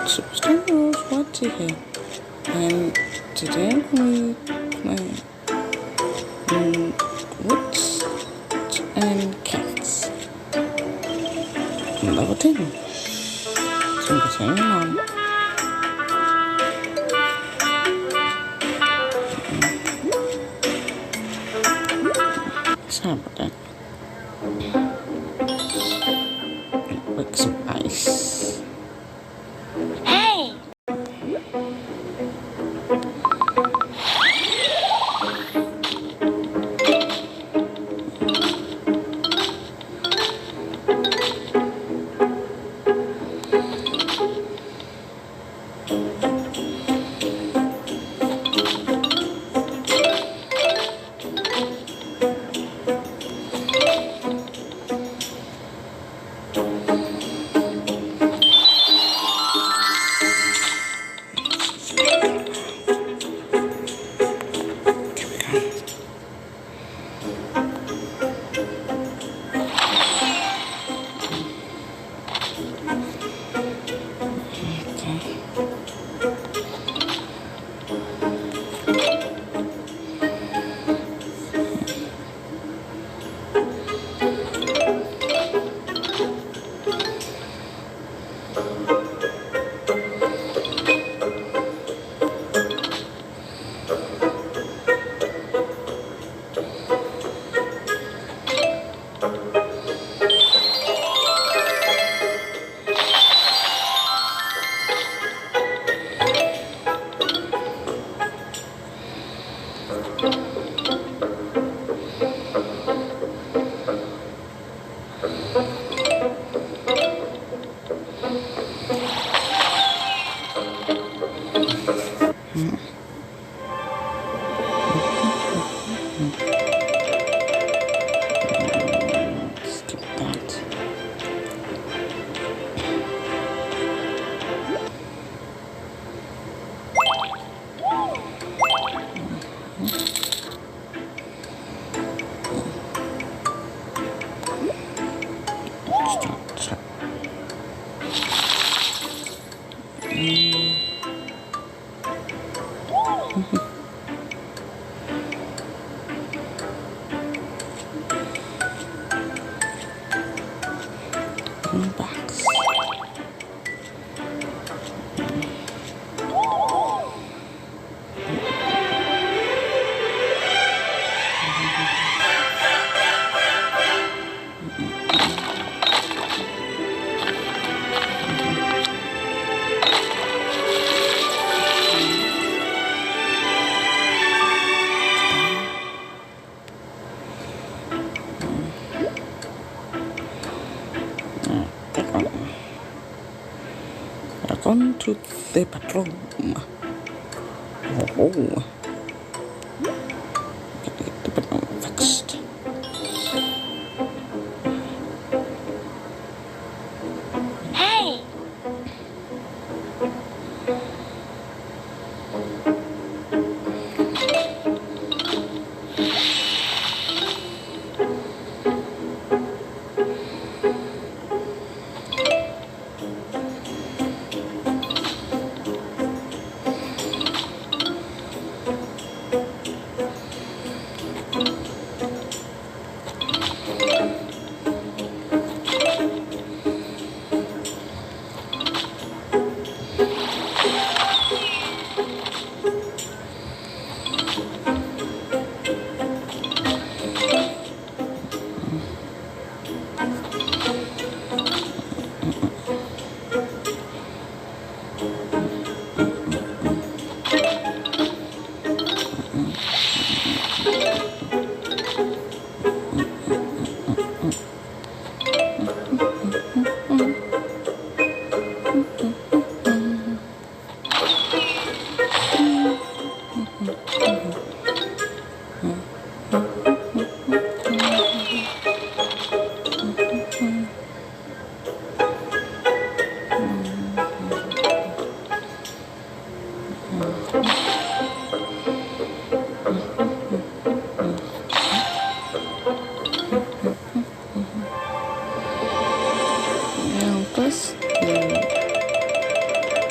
subscribers watching here, and today we play witch and cats. Level 10. So continuing on. Sorry about that. Break some ice. Hey! Skip that. Start. Box. On to the bathroom. Oh, get the bathroom fixed. Hey!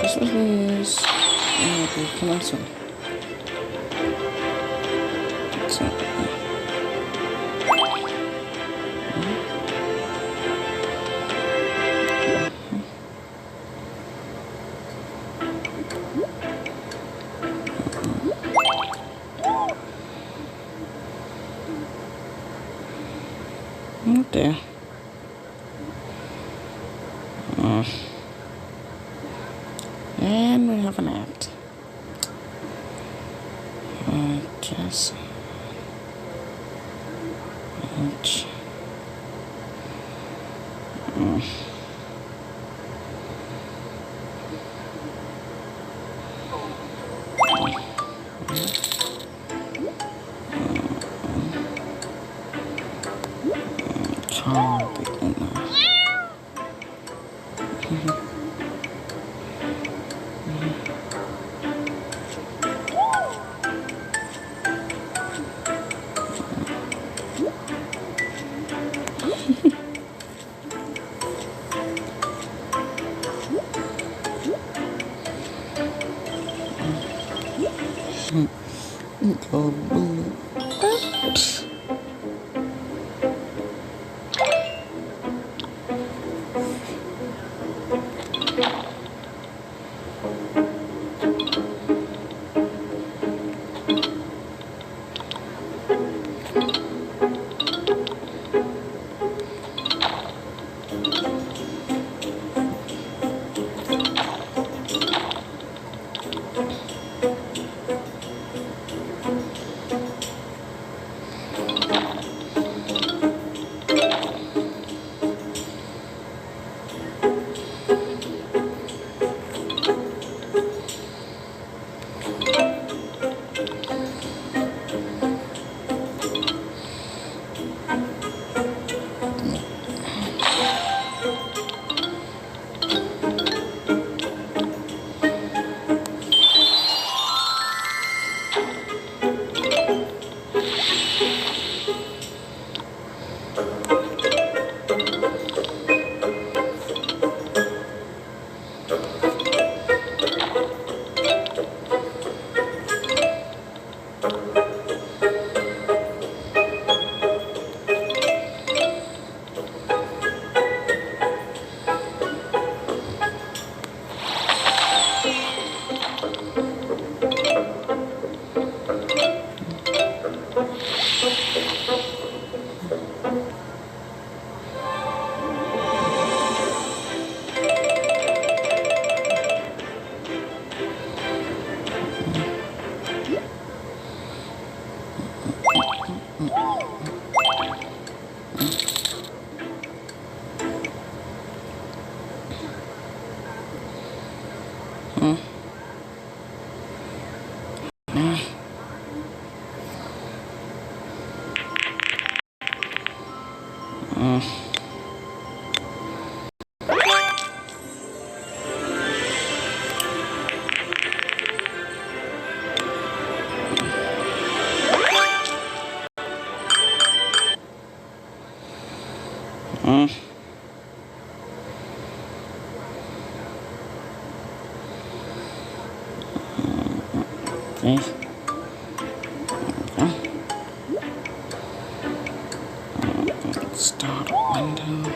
Christmas news. Okay, come on, son. So, oh dear. And we have an act. Just ouch. Can't be in there. Oh, boo. Oops. Okay. Start window.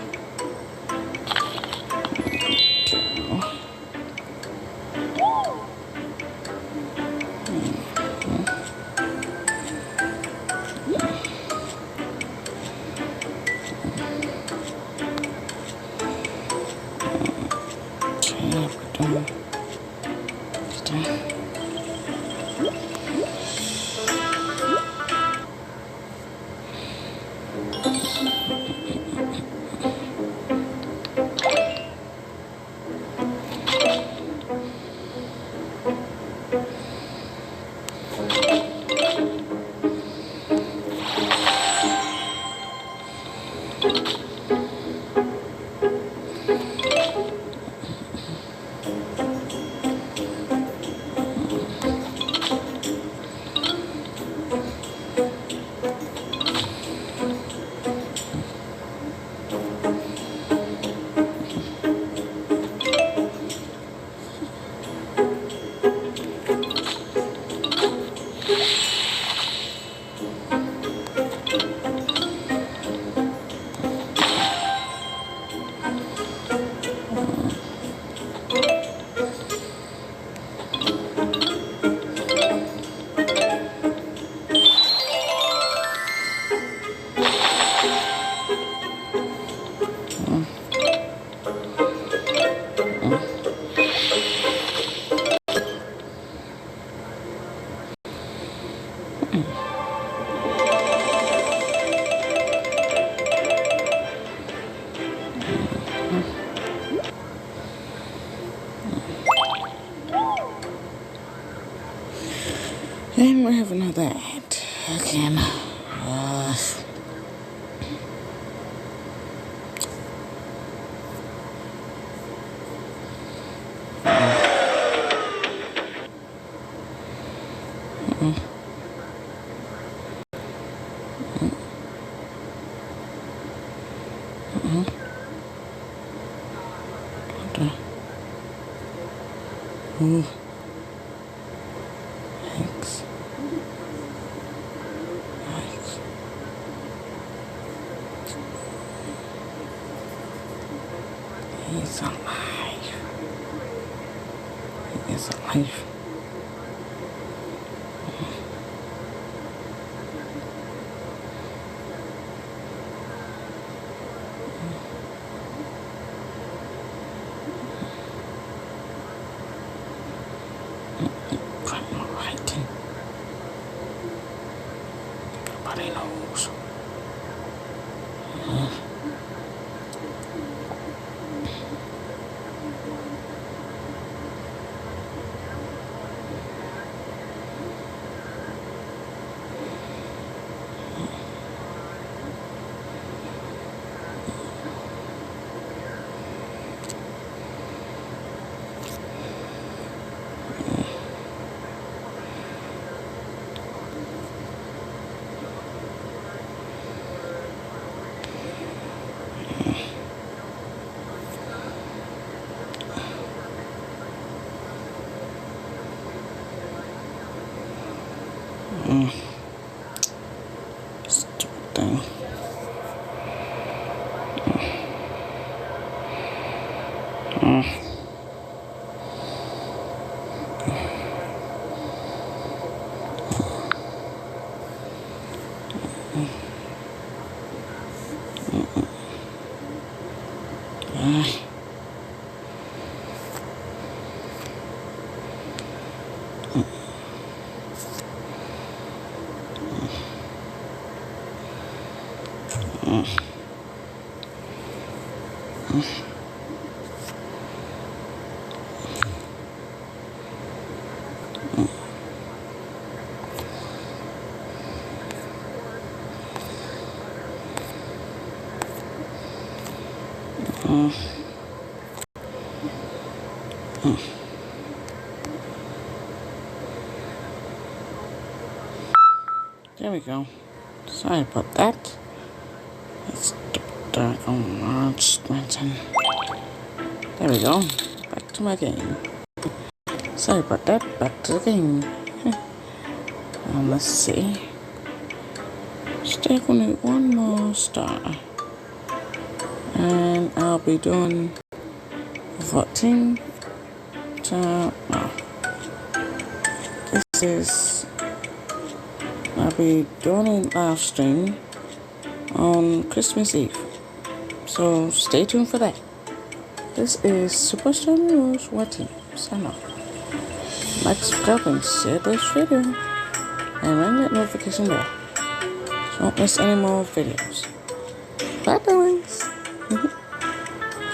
we have another ad again. Ooh. Thanks. Nice. He's alive. He is alive. Writing. Nobody knows. Stupid thing. There we go. Sorry about that. Let's dark on March Mansion. There we go. Back to my game. Sorry about that. Back to the game. Let's see. Still gonna need one more star. And I'll be doing 14. So, no. This is. I'll be doing a live stream on Christmas Eve. So stay tuned for that. This is Superstar News watching. Sign off. Like, subscribe, and share this video. And ring that notification bell. So don't miss any more videos. Bye, boys.